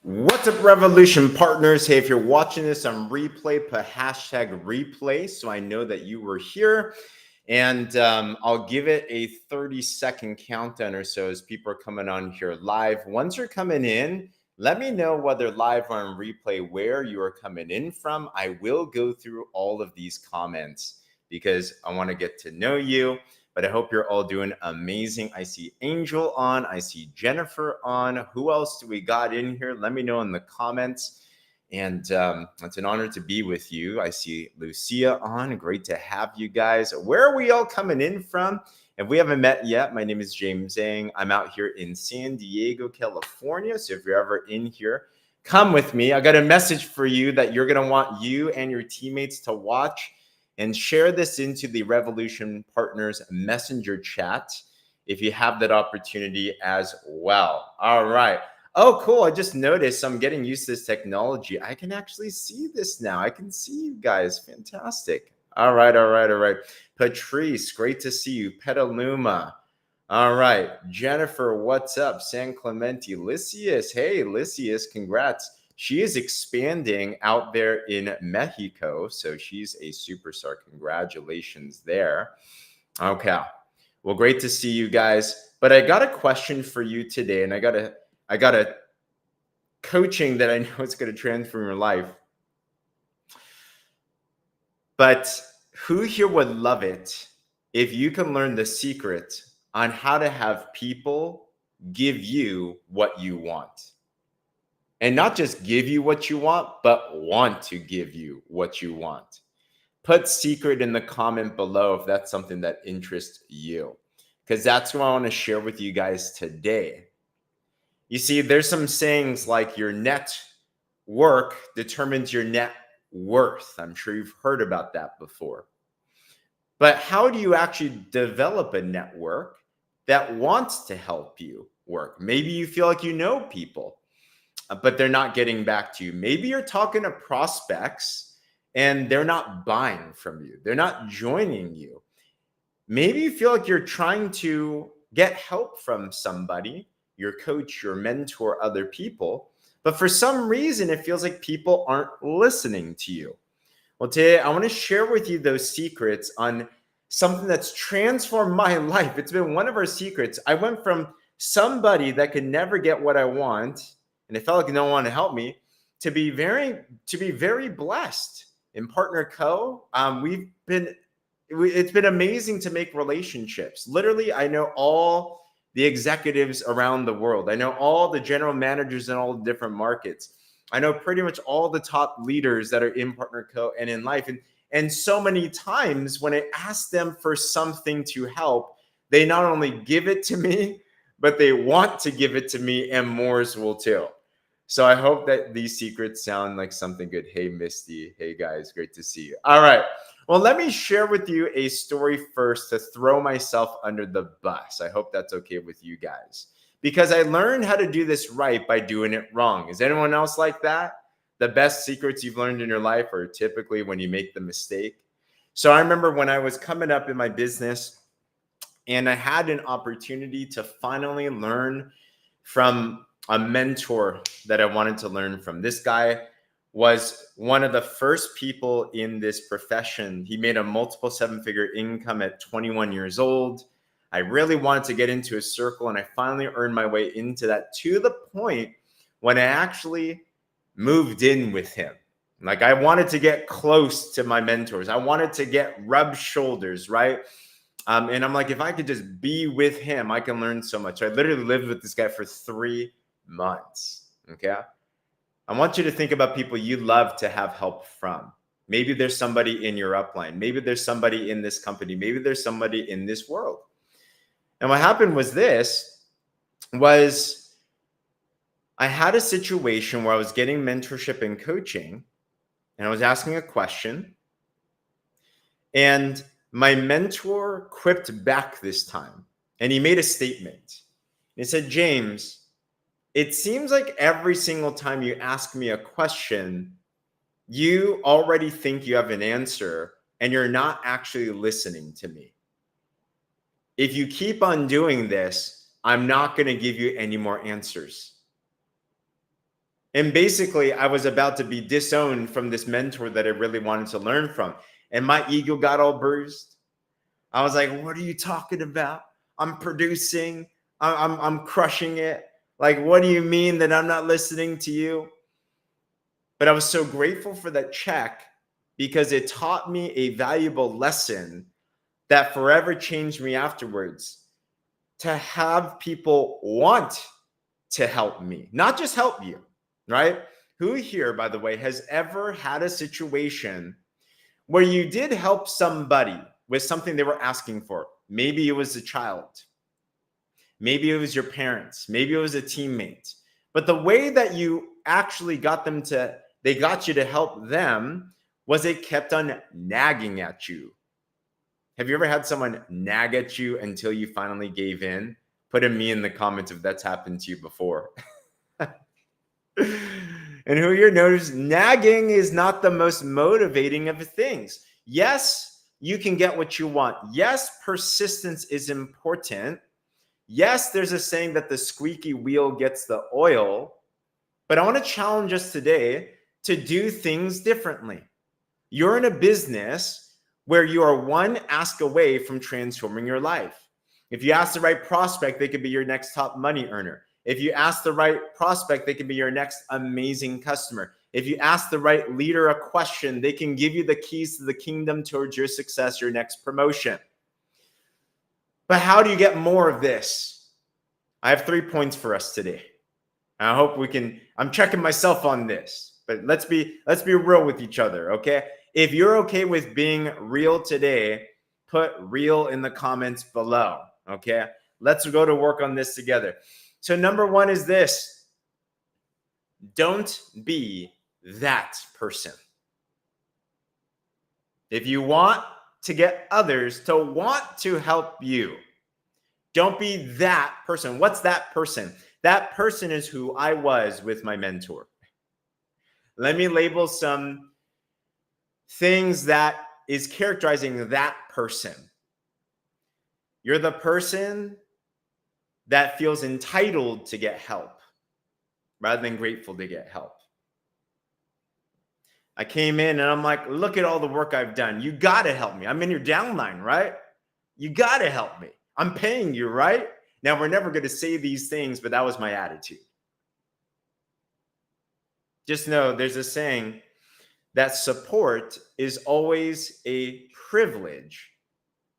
What's up, Revolution partners? Hey, if you're watching this on replay, put hashtag replay so I know that you were here. And I'll give it a 30-second countdown or so as people are coming on here live. Once you're coming in, let me know whether live or on replay where you are coming in from. I will go through all of these comments because I want to get to know you. But I hope you're all doing amazing. I see Angel on. I see Jennifer on. Who else do we got in here? Let me know in the comments. And it's an honor to be with you. I see Lucia on. Great to have you guys. Where are we all coming in from? If we haven't met yet, my name is James Zhang. I'm out here in San Diego, California. So if you're ever in here, come with me. I got a message for you that you're going to want you and your teammates to watch and share this into the Revolution Partners Messenger chat if you have that opportunity as well. All right. Oh, cool. I just noticed I'm getting used to this technology. I can actually see this now. I can see you guys. Fantastic. All right. All right. All right. Patrice, great to see you. Petaluma. All right. Jennifer, what's up? San Clemente. Lysias. Hey, Lysias, congrats. She is expanding out there in Mexico. So she's a superstar. Congratulations there. Okay. Well, great to see you guys. But I got a question for you today, and I got a coaching that I know is going to transform your life. But who here would love it if you can learn the secret on how to have people give you what you want? And not just give you what you want, but want to give you what you want. Put secret in the comment below if that's something that interests you, because that's what I want to share with you guys today. You see, there's some sayings like your net work determines your net worth. I'm sure you've heard about that before. But how do you actually develop a network that wants to help you work? Maybe you feel like you know people, but they're not getting back to you. Maybe you're talking to prospects and they're not buying from you. They're not joining you. Maybe you feel like you're trying to get help from somebody, your coach, your mentor, other people, but for some reason it feels like people aren't listening to you. Well, today I want to share with you those secrets on something that's transformed my life. It's been one of our secrets. I went from somebody that could never get what I want, and it felt like no one wanted to help me, to be very blessed. In Partner Co, it's been amazing to make relationships. Literally, I know all the executives around the world. I know all the general managers in all the different markets. I know pretty much all the top leaders that are in Partner Co and in life. And so many times when I ask them for something to help, they not only give it to me, but they want to give it to me, and Moors will too. So I hope that these secrets sound like something good. Hey, Misty. Hey, guys. Great to see you. All right. Well, let me share with you a story first to throw myself under the bus. I hope that's okay with you guys, because I learned how to do this right by doing it wrong. Is anyone else like that? The best secrets you've learned in your life are typically when you make the mistake. So I remember when I was coming up in my business and I had an opportunity to finally learn from a mentor that I wanted to learn from. This guy was one of the first people in this profession. He made a multiple seven-figure income at 21 years old. I really wanted to get into his circle, and I finally earned my way into that, to the point when I actually moved in with him. Like, I wanted to get close to my mentors. I wanted to get rub shoulders, right? And I'm like, if I could just be with him, I can learn so much. I literally lived with this guy for 3 months. Okay. I want you to think about people you love to have help from. Maybe there's somebody in your upline. Maybe there's somebody in this company. Maybe there's somebody in this world. And what happened was I had a situation where I was getting mentorship and coaching, and I was asking a question, and my mentor quipped back this time, and he made a statement. He said, James, it seems like every single time you ask me a question, you already think you have an answer and you're not actually listening to me. If you keep on doing this, I'm not going to give you any more answers. And basically, I was about to be disowned from this mentor that I really wanted to learn from. And my ego got all bruised. I was like, what are you talking about? I'm producing. I'm crushing it. Like, what do you mean that I'm not listening to you? But I was so grateful for that check because it taught me a valuable lesson that forever changed me afterwards. To have people want to help me, not just help you, right? Who here, by the way, has ever had a situation where you did help somebody with something they were asking for? Maybe it was a child, maybe it was your parents, maybe it was a teammate. But the way that you actually got them to, they got you to help them was it kept on nagging at you. Have you ever had someone nag at you until you finally gave in? Put a me in the comments if that's happened to you before. And who here knows nagging is not the most motivating of things. Yes, you can get what you want. Yes, persistence is important. Yes, there's a saying that the squeaky wheel gets the oil. But I want to challenge us today to do things differently. You're in a business where you are one ask away from transforming your life. If you ask the right prospect, they could be your next top money earner. If you ask the right prospect, they can be your next amazing customer. If you ask the right leader a question, they can give you the keys to the kingdom towards your success, your next promotion. But how do you get more of this? I have 3 points for us today. I hope we can, I'm checking myself on this, but let's be real with each other, okay? If you're okay with being real today, put real in the comments below, okay? Let's go to work on this together. So number 1 is this: don't be that person. If you want to get others to want to help you, don't be that person. What's that person? That person is who I was with my mentor. Let me label some things that is characterizing that person. You're the person that feels entitled to get help rather than grateful to get help. I came in and I'm like, look at all the work I've done. You got to help me. I'm in your downline, right? You got to help me. I'm paying you, right? Now, we're never going to say these things, but that was my attitude. Just know there's a saying that support is always a privilege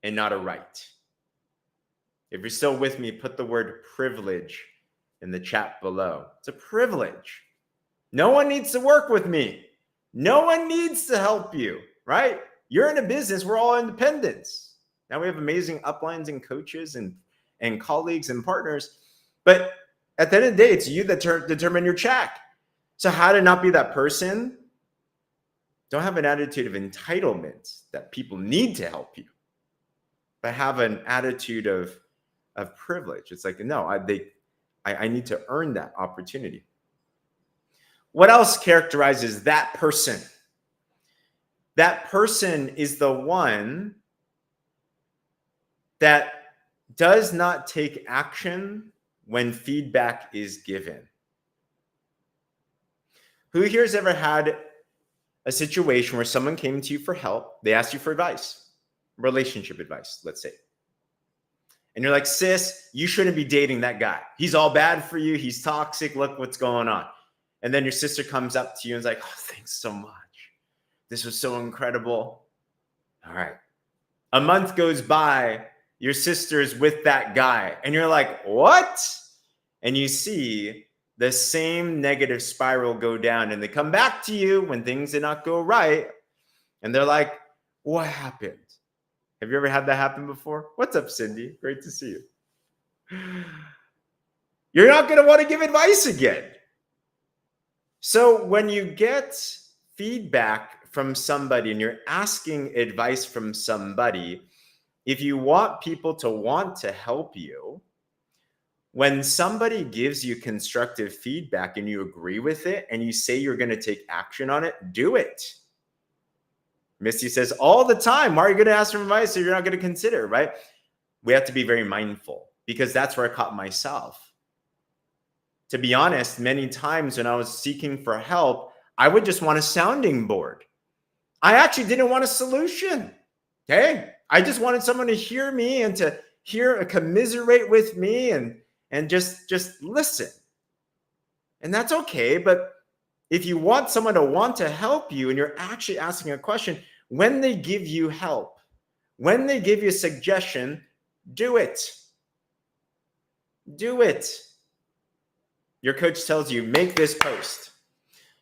and not a right. If you're still with me, put the word privilege in the chat below. It's a privilege. No one needs to work with me. No one needs to help you, right? You're in a business. We're all independents. Now we have amazing uplines and coaches and colleagues and partners. But at the end of the day, it's you that determine your check. So how to not be that person? Don't have an attitude of entitlement that people need to help you, but have an attitude of privilege. It's like, no, I need to earn that opportunity. What else characterizes that person? That person is the one that does not take action when feedback is given. Who here has ever had a situation where someone came to you for help? They asked you for advice, relationship advice, let's say. And you're like, sis, you shouldn't be dating that guy. He's all bad for you. He's toxic. Look what's going on. And then your sister comes up to you and is like, oh, thanks so much. This was so incredible. All right. A month goes by. Your sister's with that guy. And you're like, what? And you see the same negative spiral go down. And they come back to you when things did not go right. And they're like, what happened? Have you ever had that happen before? What's up, Cindy? Great to see you. You're not going to want to give advice again. So when you get feedback from somebody and you're asking advice from somebody, if you want people to want to help you, when somebody gives you constructive feedback and you agree with it and you say you're going to take action on it, do it. Misty says, all the time, why are you going to ask for advice if you're not going to consider, right? We have to be very mindful because that's where I caught myself. to be honest, many times when I was seeking for help, I would just want a sounding board. I actually didn't want a solution. Okay. I just wanted someone to hear me and to commiserate with me and just listen. And that's okay. But if you want someone to want to help you and you're actually asking a question, when they give you help, when they give you a suggestion, do it. Do it. Your coach tells you, make this post.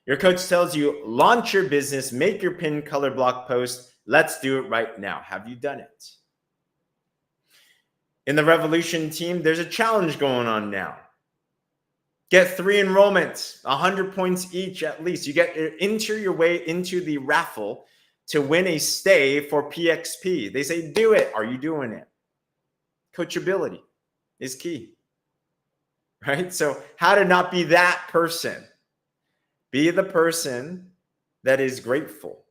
Your coach tells you, launch your business, make your pin color block post. Let's do it right now. Have you done it? In the Revolution team, there's a challenge going on now. Get 3 enrollments, 100 points each at least. You enter your way into the raffle to win a stay for PXP. They say, do it. Are you doing it? Coachability is key, right? So how to not be that person? Be the person that is grateful.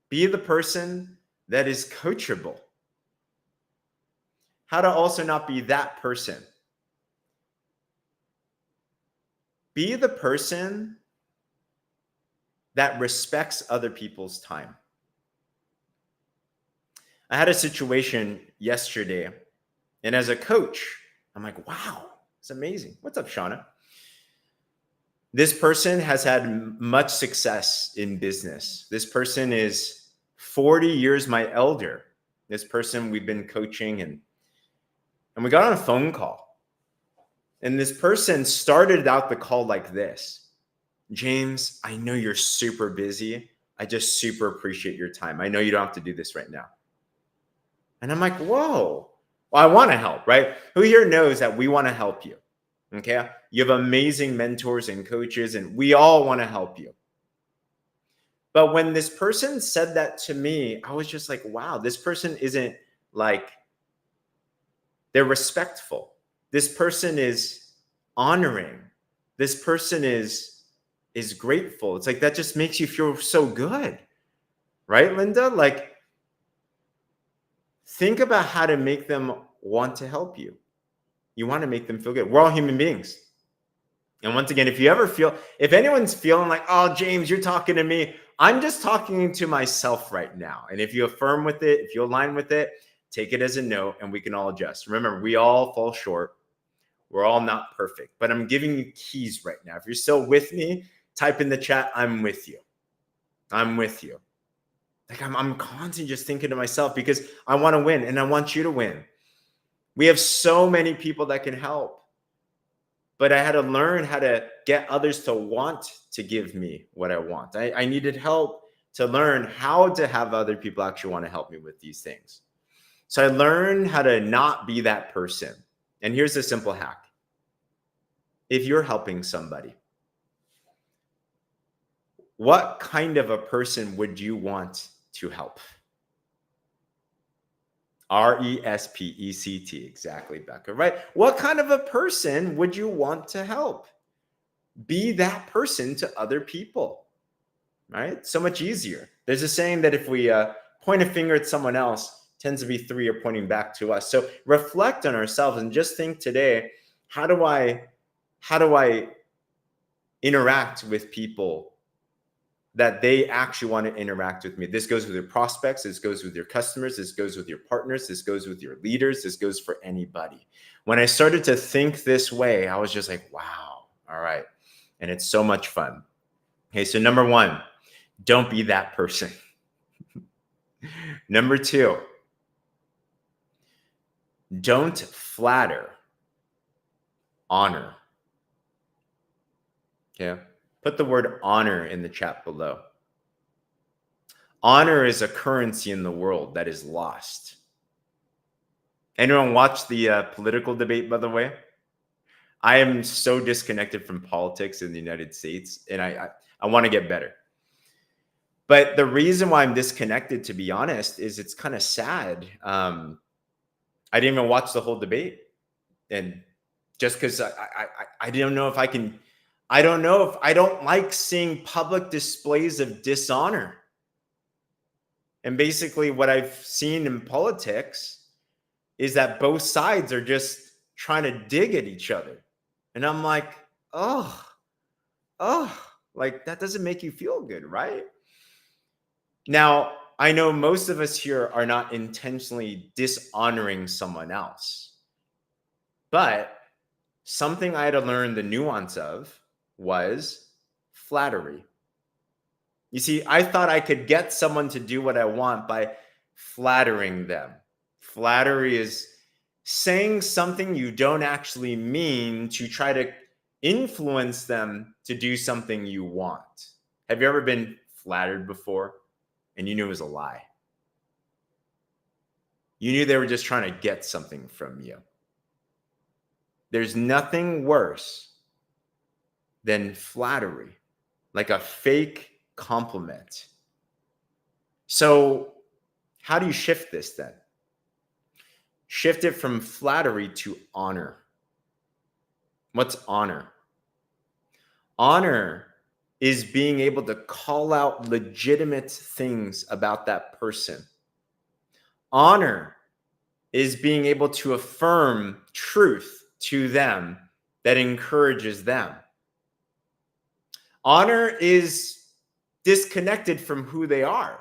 Be the person that is coachable. How to also not be that person? Be the person that respects other people's time. I had a situation yesterday, and as a coach, I'm like, wow, it's amazing. What's up, Shauna? This person has had much success in business. This person is 40 years my elder. This person we've been coaching, and we got on a phone call. And this person started out the call like this. James, I know you're super busy. I just super appreciate your time. I know you don't have to do this right now. And I'm like, whoa, well, I want to help, right? Who here knows that we want to help you? Okay. You have amazing mentors and coaches, and we all want to help you. But when this person said that to me, I was just like, wow, this person isn't like, they're respectful. This person is honoring. This person is grateful. It's like, that just makes you feel so good. Right, Linda? Like, think about how to make them want to help you. You want to make them feel good. We're all human beings. And once again, if anyone's feeling like, oh, James, you're talking to me, I'm just talking to myself right now. And if you affirm with it, if you align with it, take it as a no, and we can all adjust. Remember, we all fall short. We're all not perfect, but I'm giving you keys right now. If you're still with me, type in the chat, I'm with you. I'm with you. Like I'm constantly just thinking to myself because I want to win and I want you to win. We have so many people that can help, but I had to learn how to get others to want to give me what I want. I needed help to learn how to have other people actually want to help me with these things. So I learned how to not be that person. And here's a simple hack. If you're helping somebody, what kind of a person would you want to help? RESPECT, exactly, Becca, right? What kind of a person would you want to help? Be that person to other people, right? So much easier. There's a saying that if we point a finger at someone else, tends to be 3 are pointing back to us. So reflect on ourselves and just think today, how do I interact with people that they actually want to interact with me? This goes with your prospects. This goes with your customers. This goes with your partners. This goes with your leaders. This goes for anybody. When I started to think this way, I was just like, wow, all right. And it's so much fun. Okay, so number 1, don't be that person. Number 2, don't flatter, honor. Okay. Put the word honor in the chat below. Honor is a currency in the world that is lost. Anyone watch the political debate, by the way? I am so disconnected from politics in the United States, and I want to get better. But the reason why I'm disconnected, to be honest, is it's kind of sad. I didn't even watch the whole debate. And just because I don't know if I can, I don't know if I don't like seeing public displays of dishonor. And basically what I've seen in politics is that both sides are just trying to dig at each other. And I'm like, oh, like that doesn't make you feel good, right? Now, I know most of us here are not intentionally dishonoring someone else, but something I had to learn the nuance of was flattery. You see, I thought I could get someone to do what I want by flattering them. Flattery is saying something you don't actually mean to try to influence them to do something you want. Have you ever been flattered before and you knew it was a lie? You knew they were just trying to get something from you. There's nothing worse than flattery, like a fake compliment. So, how do you shift this then? Shift it from flattery to honor. What's honor? Honor is being able to call out legitimate things about that person. Honor is being able to affirm truth to them that encourages them. Honor is disconnected from who they are.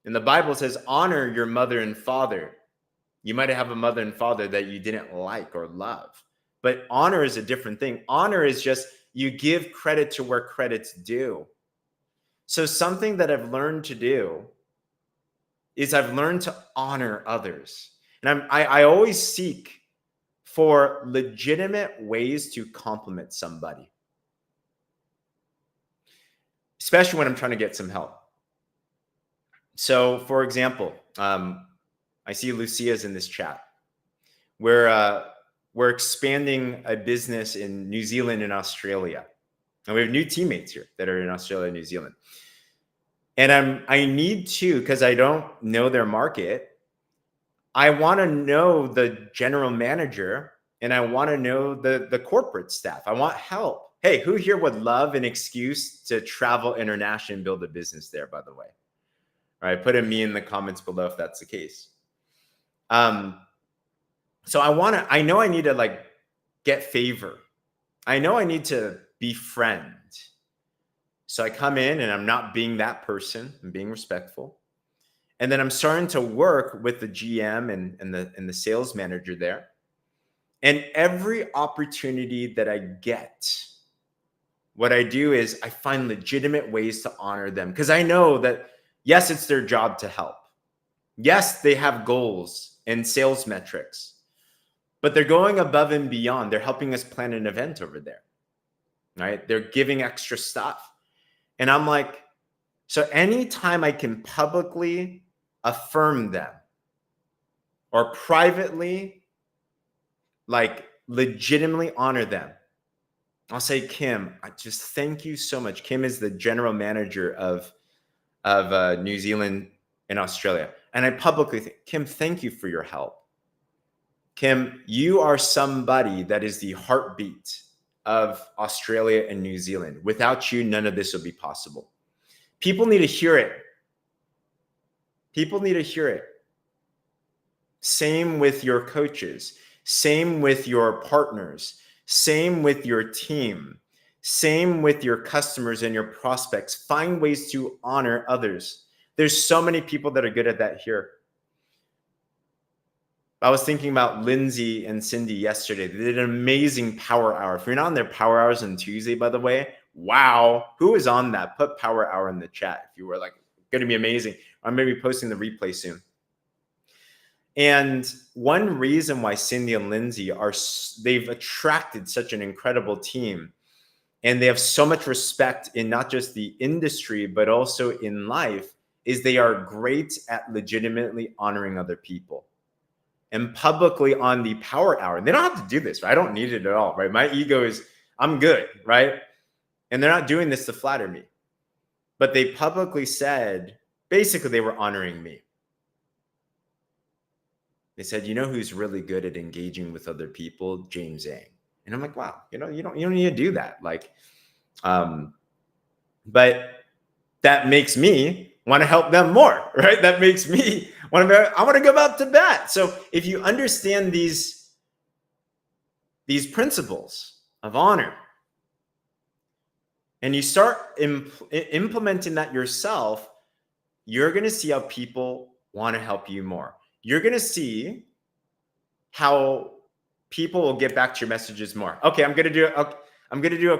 And the Bible says, honor your mother and father. You might have a mother and father that you didn't like or love, but honor is a different thing. Honor is just you give credit to where credit's due. So something that I've learned to do is I've learned to honor others. And I always seek for legitimate ways to compliment somebody, especially when I'm trying to get some help. So, for example, I see Lucia's in this chat. We're expanding a business in New Zealand and Australia, and we have new teammates here that are in Australia and New Zealand. And I need to, because I don't know their market, I want to know the general manager and I want to know the corporate staff. I want help. Hey, who here would love an excuse to travel internationally and build a business there, by the way? All right, put a me in the comments below if that's the case. So I know I need to like get favor. I know I need to befriend. So I come in and I'm not being that person. I'm being respectful. And then I'm starting to work with the GM and the sales manager there. And every opportunity that I get, what I do is I find legitimate ways to honor them, because I know that, yes, it's their job to help. Yes, they have goals and sales metrics, but they're going above and beyond. They're helping us plan an event over there, right? They're giving extra stuff. And I'm like, so anytime I can publicly affirm them or privately, like legitimately honor them, I'll say, Kim, I just thank you so much. Kim is the general manager of New Zealand and Australia. And I publicly think, Kim, thank you for your help. Kim, you are somebody that is the heartbeat of Australia and New Zealand. Without you, none of this would be possible. People need to hear it. People need to hear it. Same with your coaches. Same with your partners. Same with your team. Same with your customers and your prospects. Find ways to honor others. There's so many people that are good at that here. I was thinking about Lindsay and Cindy yesterday. They did an amazing power hour. If you're not on their power hours on Tuesday, by the way, wow. Who is on that? Put power hour in the chat if you were like, going to be amazing. I'm going to be posting the replay soon. And one reason why Cindy and Lindsay they've attracted such an incredible team, and they have so much respect in not just the industry, but also in life, is they are great at legitimately honoring other people. And publicly on the power hour, they don't have to do this, right? I don't need it at all, right? My ego is, I'm good, right? And they're not doing this to flatter me. But they publicly said, basically they were honoring me. They said, you know who's really good at engaging with other people? James Ang. And I'm like, wow, you don't need to do that. Like, but that makes me want to help them more, right? That makes me I want to go out to bat. So if you understand these principles, of honor. And you start implementing that yourself, you're going to see how people want to help you more. You're going to see how people will get back to your messages more. Okay, I'm going to do a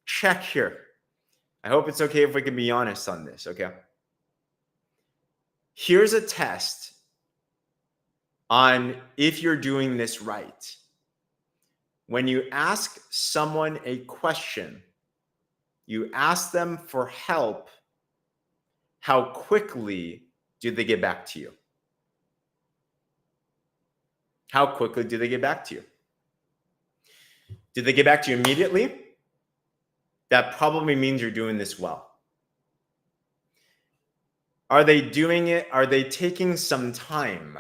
check here. I hope it's okay if we can be honest on this, okay? Here's a test on if you're doing this right. When you ask someone a question, you ask them for help, how quickly do they get back to you? How quickly do they get back to you? Did they get back to you immediately? That probably means you're doing this well. Are they doing it? Are they taking some time?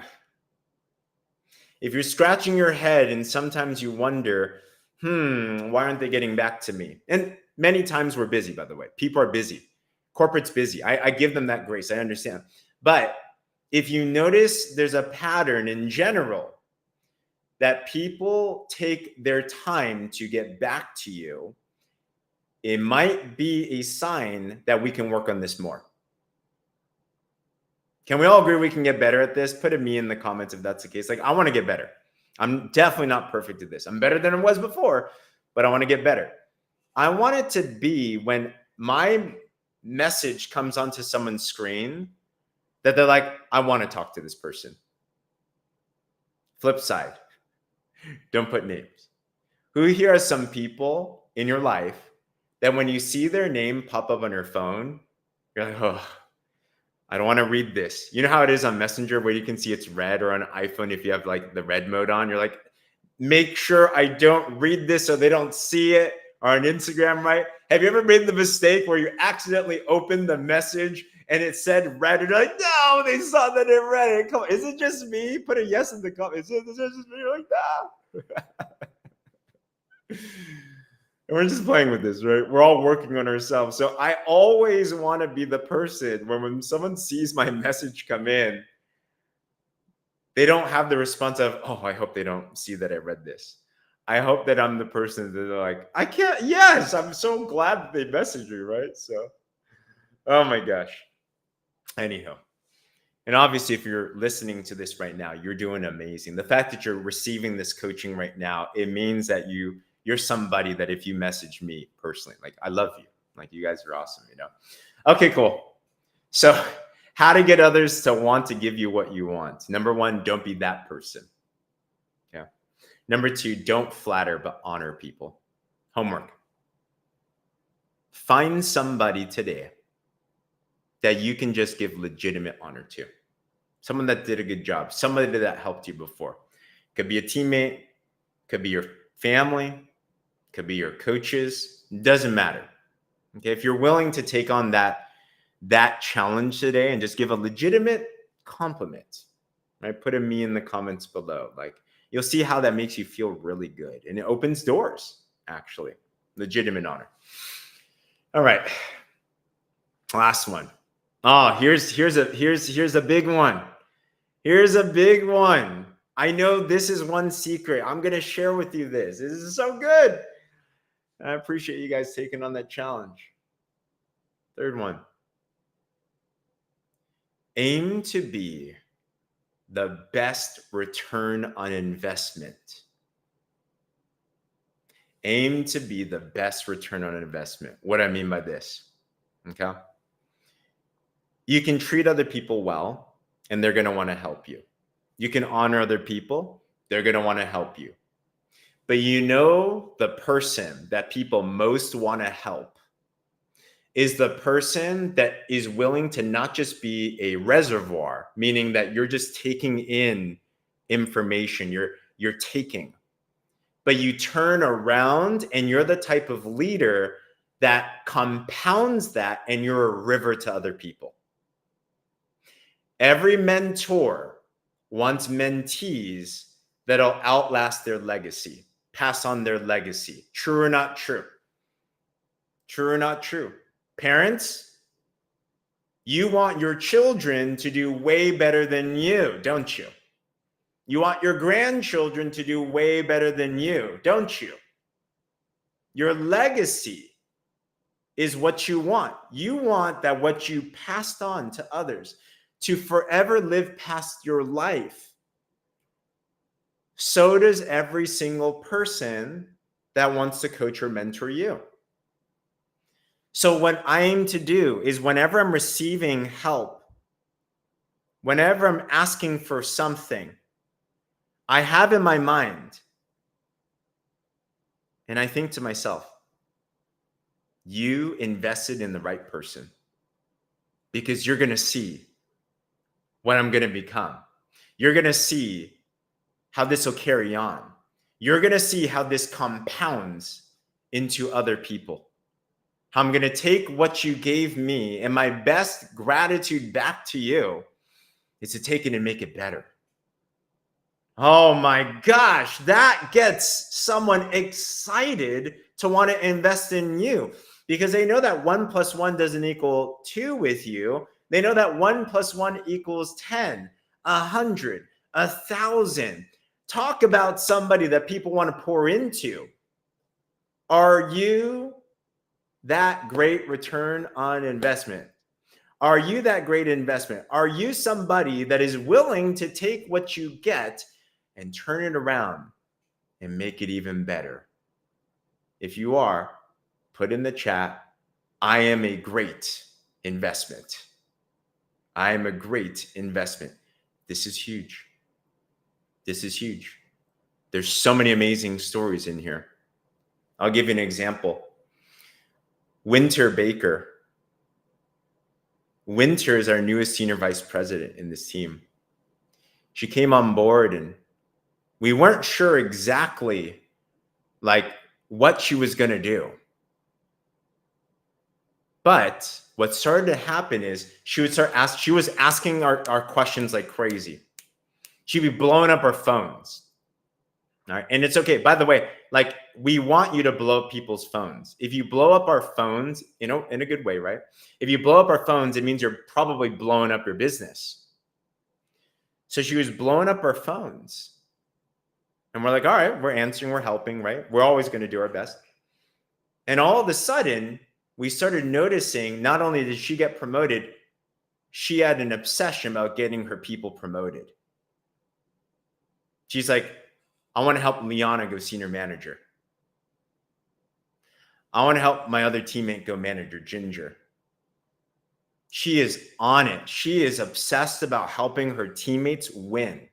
If you're scratching your head and sometimes you wonder, why aren't they getting back to me? And many times we're busy, by the way. People are busy. Corporate's busy. I give them that grace. I understand. But if you notice there's a pattern in general that people take their time to get back to you, it might be a sign that we can work on this more. Can we all agree we can get better at this? Put a me in the comments if that's the case. Like, I want to get better. I'm definitely not perfect at this. I'm better than I was before, but I want to get better. I want it to be when my message comes onto someone's screen that they're like, I want to talk to this person. Flip side, don't put names. Who here are some people in your life that when you see their name pop up on your phone, you're like, oh, I don't want to read this. You know how it is on Messenger where you can see it's red, or on iPhone if you have like the red mode on, you're like, make sure I don't read this so they don't see it. Or on Instagram, right? Have you ever made the mistake where you accidentally opened the message and it said red, and you're like, no, they saw that it read it. Come on, is it just me? Put a yes in the comments. Is it just me? You're like, no. And we're just playing with this, right? We're all working on ourselves. So I always want to be the person when someone sees my message come in, they don't have the response of, oh, I hope they don't see that I read this. I hope that I'm the person that they're like, I can't. Yes, I'm so glad that they messaged me, right? So, oh my gosh. Anyhow. And obviously, if you're listening to this right now, you're doing amazing. The fact that you're receiving this coaching right now, it means that you're somebody that if you message me personally, like, I love you. Like, you guys are awesome, you know? Okay, cool. So how to get others to want to give you what you want. Number one, don't be that person. Yeah. Number two, don't flatter, but honor people. Homework. Find somebody today that you can just give legitimate honor to. Someone that did a good job, somebody that helped you before. Could be a teammate, could be your family, could be your coaches, doesn't matter. Okay, if you're willing to take on that challenge today and just give a legitimate compliment, right? Put a me in the comments below. Like, you'll see how that makes you feel really good, and it opens doors, actually. Legitimate honor. All right, last one. Oh, here's a big one. Here's a big one. I know this is one secret. I'm going to share with you this. This is so good. I appreciate you guys taking on that challenge. Third one. Aim to be the best return on investment. Aim to be the best return on investment. What I mean by this, okay? You can treat other people well, and they're going to want to help you. You can honor other people. They're going to want to help you. But you know, the person that people most want to help is the person that is willing to not just be a reservoir, meaning that you're just taking in information, you're taking, but you turn around and you're the type of leader that compounds that, and you're a river to other people. Every mentor wants mentees that'll outlast their legacy, pass on their legacy. True or not true? True or not true? Parents, you want your children to do way better than you, don't you? You want your grandchildren to do way better than you, don't you? Your legacy is what you want. You want that what you passed on to others to forever live past your life. So does every single person that wants to coach or mentor you. So what I aim to do is whenever I'm receiving help, whenever I'm asking for something, I have in my mind, and I think to myself, you invested in the right person because you're going to see what I'm going to become. You're going to see how this will carry on. You're going to see how this compounds into other people. How I'm going to take what you gave me, and my best gratitude back to you is to take it and make it better. Oh my gosh, that gets someone excited to want to invest in you because they know that 1 + 1 doesn't equal 2 with you. They know that 1 + 1 equals 10, 100, 1,000. Talk about somebody that people want to pour into. Are you that great return on investment? Are you that great investment? Are you somebody that is willing to take what you get and turn it around and make it even better? If you are, put in the chat, I am a great investment. I am a great investment. This is huge. This is huge. There's so many amazing stories in here. I'll give you an example. Winter Baker. Winter is our newest senior vice president in this team. She came on board and we weren't sure exactly what she was going to do. But what started to happen is she was asking our questions like crazy. She'd be blowing up our phones. All right. And it's okay. By the way, we want you to blow up people's phones. If you blow up our phones, in a good way, right? If you blow up our phones, it means you're probably blowing up your business. So she was blowing up our phones. And we're like, all right, we're answering, we're helping, right? We're always going to do our best. And all of a sudden, we started noticing not only did she get promoted, she had an obsession about getting her people promoted. She's like, I want to help Liana go senior manager. I want to help my other teammate go manager, Ginger. She is on it. She is obsessed about helping her teammates win.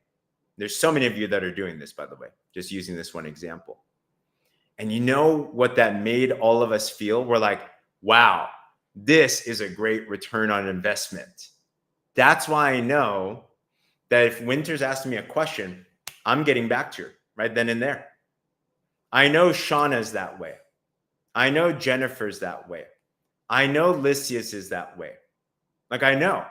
There's so many of you that are doing this, by the way, just using this one example. And you know what that made all of us feel? We're like, wow, this is a great return on investment. That's why I know that if Winter's asking me a question, I'm getting back to her right then and there. I know Shauna's that way. I know Jennifer's that way. I know Lysias is that way. I know.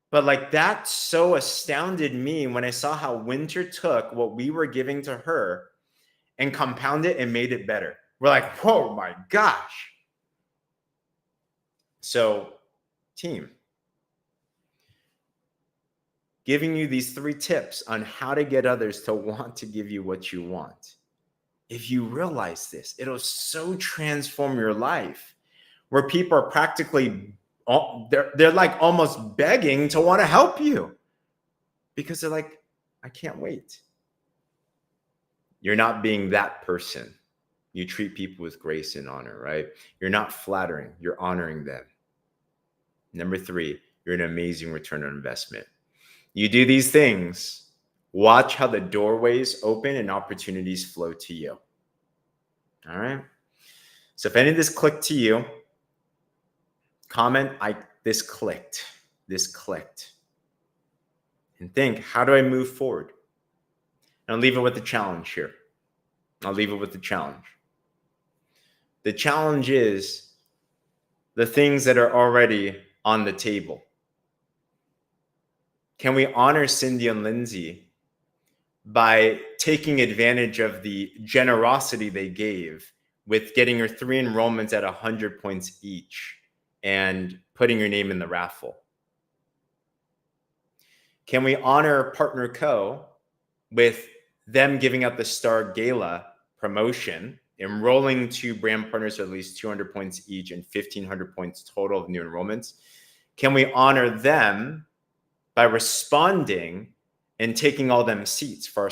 But that so astounded me when I saw how Winter took what we were giving to her and compounded it and made it better. We're like, whoa, my gosh. So, team, giving you these 3 tips on how to get others to want to give you what you want. If you realize this, it'll so transform your life where people are practically, they're like almost begging to want to help you because they're like, I can't wait. You're not being that person. You treat people with grace and honor, right? You're not flattering, you're honoring them. Number 3, you're an amazing return on investment. You do these things, watch how the doorways open and opportunities flow to you. All right. So if any of this clicked to you, comment, this clicked. And think, how do I move forward? And I'll leave it with the challenge here. The challenge is the things that are already on the table. Can we honor Cindy and Lindsay by taking advantage of the generosity they gave with getting your 3 enrollments at 100 points each and putting your name in the raffle? Can we honor Partner Co with them giving out the Star Gala promotion enrolling 2 brand partners at least 200 points each and 1,500 points total of new enrollments, can we honor them by responding and taking all them seats for our